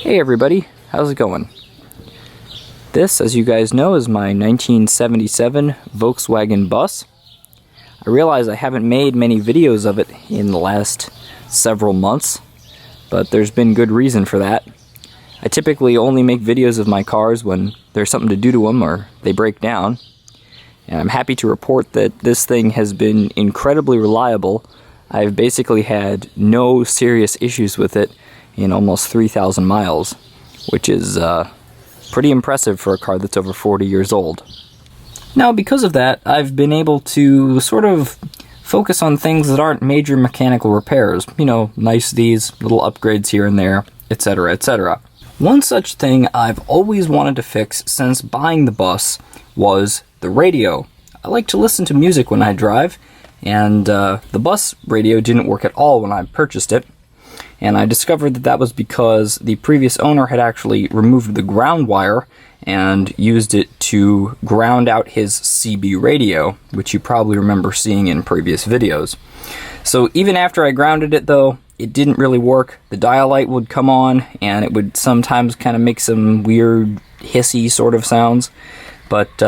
Hey everybody, how's it going? This, as you guys know, is my 1977 Volkswagen bus. I realize I haven't made many videos of it in the last several months, but there's been good reason for that. I typically only make videos of my cars when there's something to do to them or they break down. And I'm happy to report that this thing has been incredibly reliable. I've basically had no serious issues with it in almost 3,000 miles, which is pretty impressive for a car that's over 40 years old. Now, because of that, I've been able to sort of focus on things that aren't major mechanical repairs. You know, niceties, little upgrades here and there, etc., etc. One such thing I've always wanted to fix since buying the bus was the radio. I like to listen to music when I drive, and the bus radio didn't work at all when I purchased it. And I discovered that that was because the previous owner had actually removed the ground wire and used it to ground out his CB radio, which you probably remember seeing in previous videos. So even after I grounded it though, it didn't really work. The dial light would come on and it would sometimes kind of make some weird hissy sort of sounds. But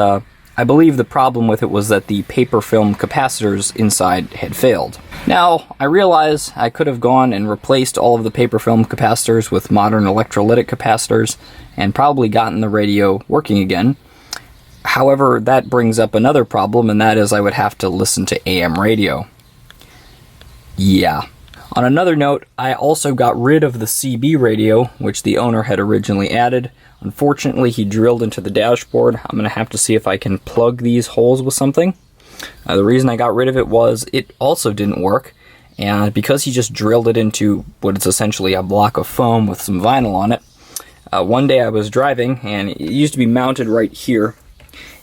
I believe the problem with it was that the paper film capacitors inside had failed. Now, I realize I could have gone and replaced all of the paper film capacitors with modern electrolytic capacitors and probably gotten the radio working again. However, that brings up another problem, and that is I would have to listen to AM radio. Yeah. On another note, I also got rid of the CB radio, which the owner had originally added. Unfortunately, he drilled into the dashboard. I'm going to have to see if I can plug these holes with something. The reason I got rid of it was it also didn't work, and because he just drilled it into what is essentially a block of foam with some vinyl on it, one day I was driving, and it used to be mounted right here,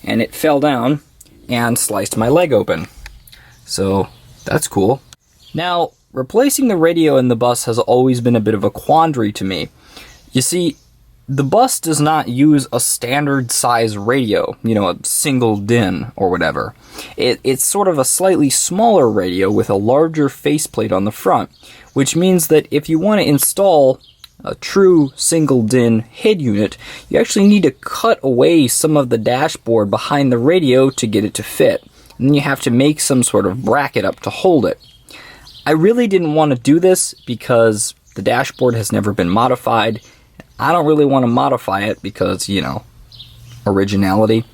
and it fell down and sliced my leg open. So that's cool. Now, replacing the radio in the bus has always been a bit of a quandary to me. You see, the bus does not use a standard size radio, you know, a single DIN or whatever. It's sort of a slightly smaller radio with a larger faceplate on the front, which means that if you want to install a true single DIN head unit, you actually need to cut away some of the dashboard behind the radio to get it to fit. And then you have to make some sort of bracket up to hold it. I really didn't want to do this because the dashboard has never been modified. I don't really want to modify it because, you know, originality.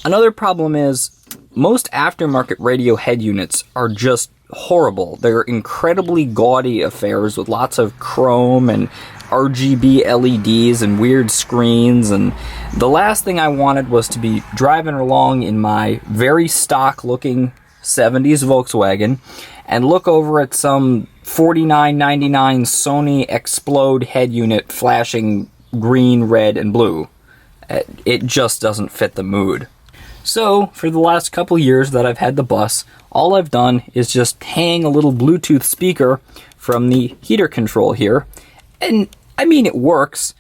Another problem is most aftermarket radio head units are just horrible. They're incredibly gaudy affairs with lots of chrome and RGB LEDs and weird screens, and the last thing I wanted was to be driving along in my very stock looking 70s Volkswagen and look over at some $49.99 Sony Explode head unit flashing green, red, and blue. It just doesn't fit the mood. So, for the last couple years that I've had the bus, all I've done is just hang a little Bluetooth speaker from the heater control here. And, I mean, it works.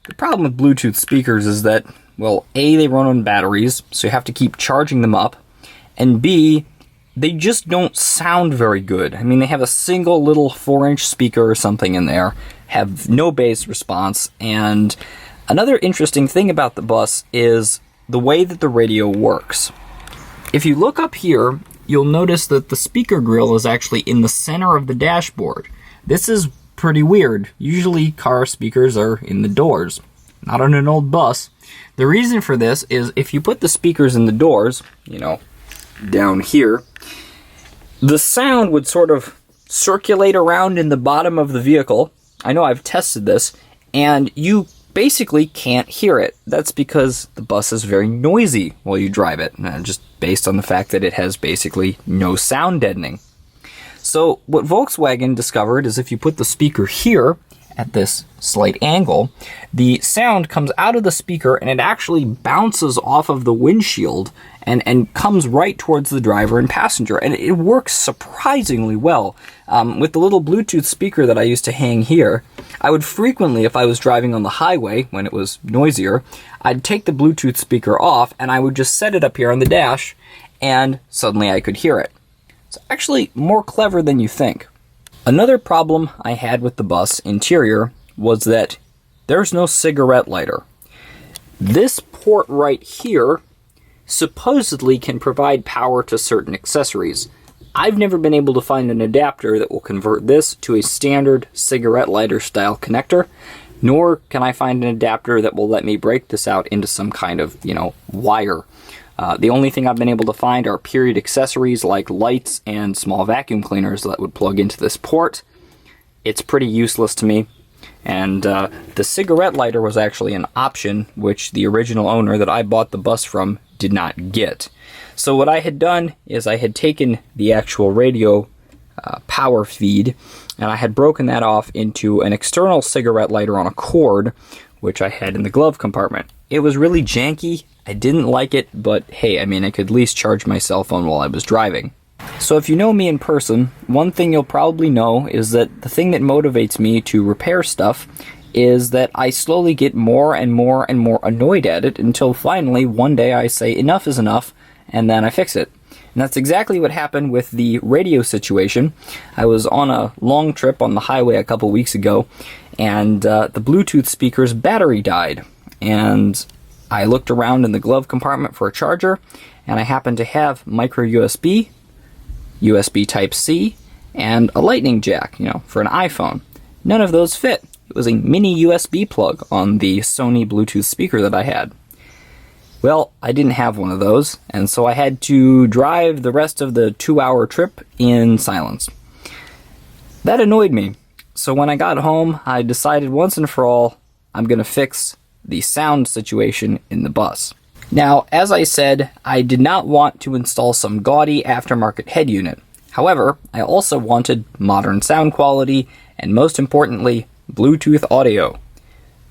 The problem with Bluetooth speakers is that, well, A, they run on batteries, so you have to keep charging them up, and B, they just don't sound very good. I mean, they have a single little 4-inch speaker or something in there, have no bass response, and another interesting thing about the bus is the way that the radio works. If you look up here, you'll notice that the speaker grill is actually in the center of the dashboard. This is pretty weird. Usually car speakers are in the doors, not on an old bus. The reason for this is if you put the speakers in the doors, you know, down here, the sound would sort of circulate around in the bottom of the vehicle. I know I've tested this, and you basically can't hear it. That's because the bus is very noisy while you drive it, just based on the fact that it has basically no sound deadening. So what Volkswagen discovered is if you put the speaker here at this slight angle, the sound comes out of the speaker and it actually bounces off of the windshield and comes right towards the driver and passenger. And it works surprisingly well. With the little Bluetooth speaker that I used to hang here, I would frequently, if I was driving on the highway when it was noisier, I'd take the Bluetooth speaker off and I would just set it up here on the dash and suddenly I could hear it. It's actually more clever than you think. Another problem I had with the bus interior was that there's no cigarette lighter. This port right here supposedly can provide power to certain accessories. I've never been able to find an adapter that will convert this to a standard cigarette lighter style connector, nor can I find an adapter that will let me break this out into some kind of, wire. The only thing I've been able to find are period accessories like lights and small vacuum cleaners that would plug into this port. It's pretty useless to me. And the cigarette lighter was actually an option, which the original owner that I bought the bus from did not get. So what I had done is I had taken the actual radio power feed, and I had broken that off into an external cigarette lighter on a cord, which I had in the glove compartment. It was really janky. I didn't like it, but hey, I mean, I could at least charge my cell phone while I was driving. So if you know me in person, one thing you'll probably know is that the thing that motivates me to repair stuff is that I slowly get more and more and more annoyed at it until finally one day I say enough is enough, and then I fix it. And that's exactly what happened with the radio situation. I was on a long trip on the highway a couple weeks ago, and the Bluetooth speaker's battery died. And I looked around in the glove compartment for a charger, and I happened to have micro USB, USB Type-C, and a lightning jack, for an iPhone. None of those fit. It was a mini USB plug on the Sony Bluetooth speaker that I had. Well, I didn't have one of those, and so I had to drive the rest of the 2-hour trip in silence. That annoyed me. So when I got home, I decided once and for all, I'm going to fix the sound situation in the bus. Now, as I said, I did not want to install some gaudy aftermarket head unit. However, I also wanted modern sound quality, and most importantly, Bluetooth audio.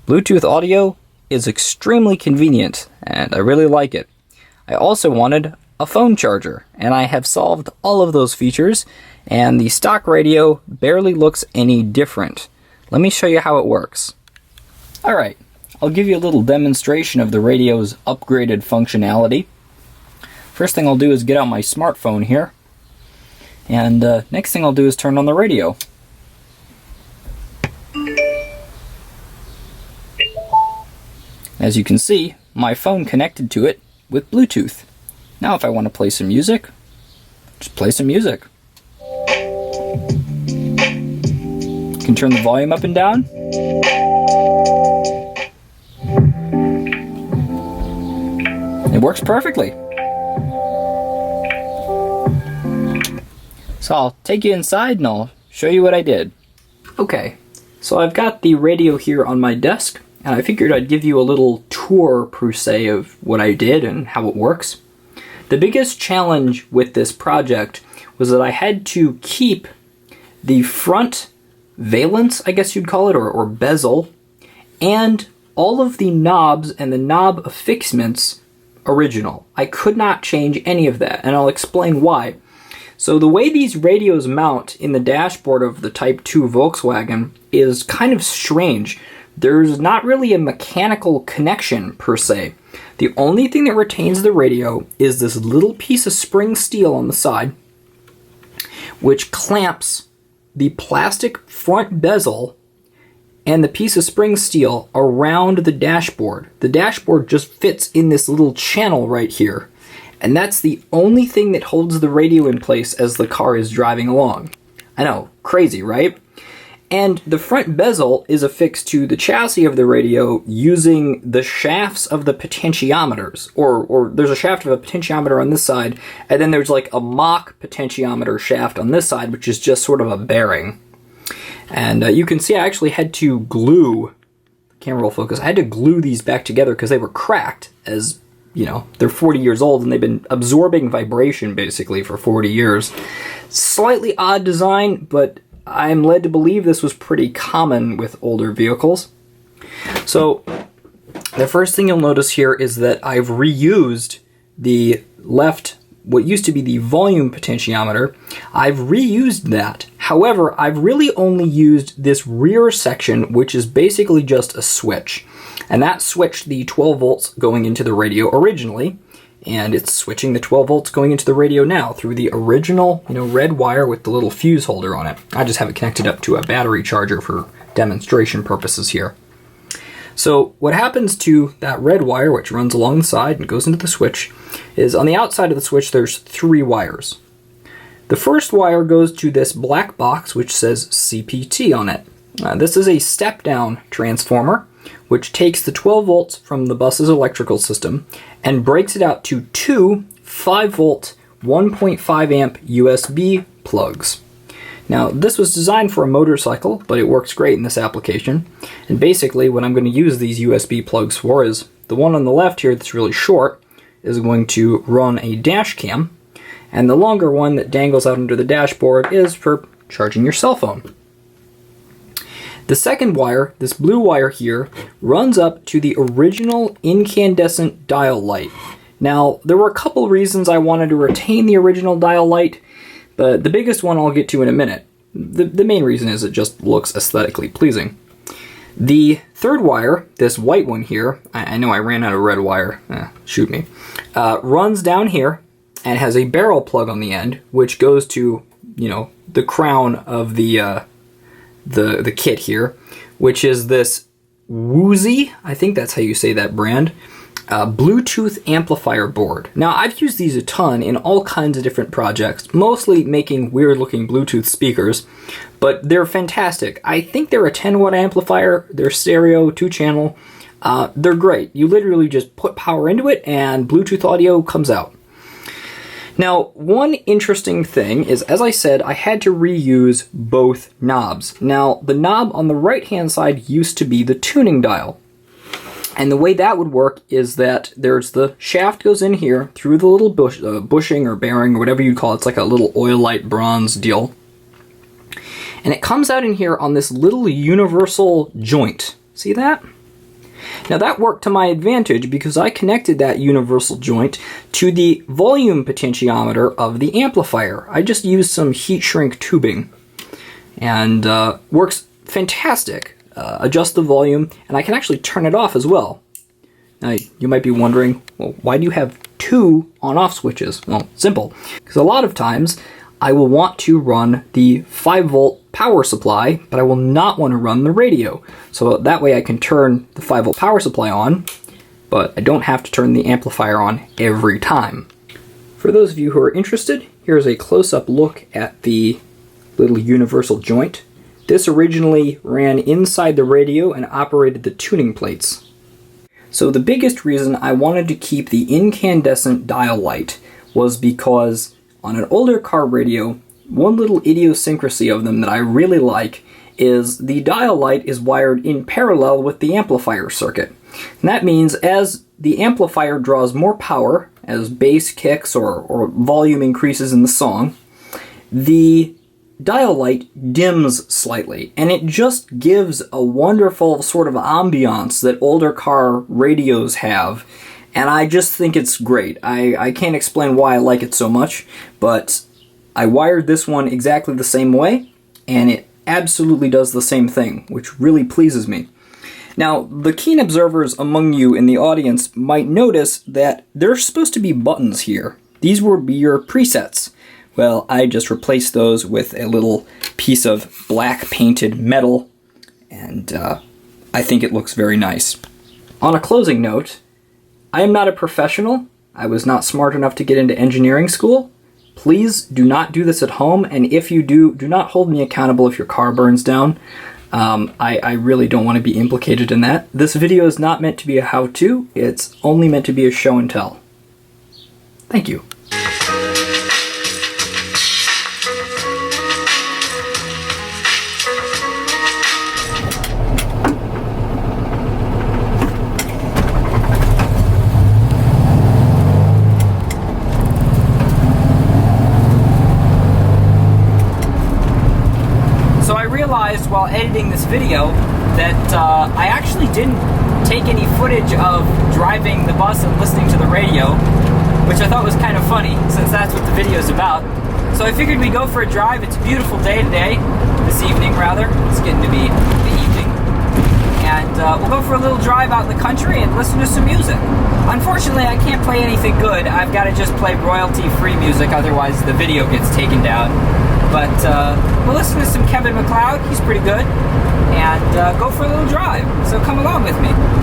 Bluetooth audio is extremely convenient, and I really like it. I also wanted a phone charger, and I have solved all of those features, and the stock radio barely looks any different. Let me show you how it works. Alright, I'll give you a little demonstration of the radio's upgraded functionality. First thing I'll do is get out my smartphone here, and next thing I'll do is turn on the radio. As you can see, my phone connected to it with Bluetooth. Now if I want to play some music, just play some music. Can turn the volume up and down. It works perfectly. So I'll take you inside and I'll show you what I did. Okay, so I've got the radio here on my desk, and I figured I'd give you a little tour, per se, of what I did and how it works. The biggest challenge with this project was that I had to keep the front valence, I guess you'd call it, or bezel, and all of the knobs and the knob affixments original. I could not change any of that, and I'll explain why. So the way these radios mount in the dashboard of the Type 2 Volkswagen is kind of strange. There's not really a mechanical connection, per se. The only thing that retains the radio is this little piece of spring steel on the side, which clamps the plastic front bezel and the piece of spring steel around the dashboard. The dashboard just fits in this little channel right here, and that's the only thing that holds the radio in place as the car is driving along. I know, crazy, right? And the front bezel is affixed to the chassis of the radio using the shafts of the potentiometers. Or there's a shaft of a potentiometer on this side, and then there's like a mock potentiometer shaft on this side, which is just sort of a bearing. And you can see I actually had to glue, camera roll focus, I had to glue these back together because they were cracked, as, they're 40 years old and they've been absorbing vibration basically for 40 years. Slightly odd design, but I'm led to believe this was pretty common with older vehicles. So the first thing you'll notice here is that I've reused the left, what used to be the volume potentiometer. I've reused that. However, I've really only used this rear section, which is basically just a switch. And that switched the 12 volts going into the radio originally, and it's switching the 12 volts going into the radio now through the original, red wire with the little fuse holder on it. I just have it connected up to a battery charger for demonstration purposes here. So what happens to that red wire, which runs along the side and goes into the switch, is on the outside of the switch there's 3 wires. The first wire goes to this black box which says CPT on it. This is a step-down transformer which takes the 12 volts from the bus's electrical system and breaks it out to 2 5-volt 1.5 amp USB plugs. Now, this was designed for a motorcycle, but it works great in this application. And basically, what I'm going to use these USB plugs for is the one on the left here that's really short is going to run a dash cam, and the longer one that dangles out under the dashboard is for charging your cell phone. The second wire, this blue wire here, runs up to the original incandescent dial light. Now, there were a couple reasons I wanted to retain the original dial light, but the biggest one I'll get to in a minute. The main reason is it just looks aesthetically pleasing. The third wire, this white one here, I know I ran out of red wire, shoot me, runs down here and has a barrel plug on the end, which goes to, the crown of the kit here, which is this Woozy, I think that's how you say that brand, Bluetooth amplifier board. Now, I've used these a ton in all kinds of different projects, mostly making weird-looking Bluetooth speakers, but they're fantastic. I think they're a 10-watt amplifier. They're stereo, 2-channel. They're great. You literally just put power into it, and Bluetooth audio comes out. Now, one interesting thing is, as I said, I had to reuse both knobs. Now, the knob on the right-hand side used to be the tuning dial. And the way that would work is that there's the shaft goes in here through the little bushing or bearing or whatever you call it. It's like a little oil-light bronze deal. And it comes out in here on this little universal joint. See that? Now that worked to my advantage because I connected that universal joint to the volume potentiometer of the amplifier. I just used some heat shrink tubing and works fantastic. Adjust the volume, and I can actually turn it off as well. Now, you might be wondering, well, why do you have 2 on-off switches? Well, simple. Because a lot of times, I will want to run the 5-volt power supply, but I will not want to run the radio. So that way I can turn the 5-volt power supply on, but I don't have to turn the amplifier on every time. For those of you who are interested, here's a close-up look at the little universal joint. This originally ran inside the radio and operated the tuning plates. So the biggest reason I wanted to keep the incandescent dial light was because on an older car radio, one little idiosyncrasy of them that I really like is the dial light is wired in parallel with the amplifier circuit. And that means as the amplifier draws more power, as bass kicks or volume increases in the song, the dial light dims slightly, and it just gives a wonderful sort of ambiance that older car radios have, and I just think it's great. I can't explain why I like it so much, but I wired this one exactly the same way, and it absolutely does the same thing, which really pleases me. Now, the keen observers among you in the audience might notice that there's supposed to be buttons here. These would be your presets. Well, I just replaced those with a little piece of black painted metal, and I think it looks very nice. On a closing note, I am not a professional. I was not smart enough to get into engineering school. Please do not do this at home, and if you do not hold me accountable if your car burns down. I really don't want to be implicated in that. This video is not meant to be a how-to, it's only meant to be a show and tell. Thank you. While editing this video that I actually didn't take any footage of driving the bus and listening to the radio, which I thought was kind of funny since that's what the video is about. So I figured we'd go for a drive. It's a beautiful day today, this evening rather. It's getting to be the evening. And we'll go for a little drive out in the country and listen to some music. Unfortunately, I can't play anything good. I've got to just play royalty-free music, otherwise the video gets taken down. But we'll listen to some Kevin MacLeod. He's pretty good. and go for a little drive. So come along with me.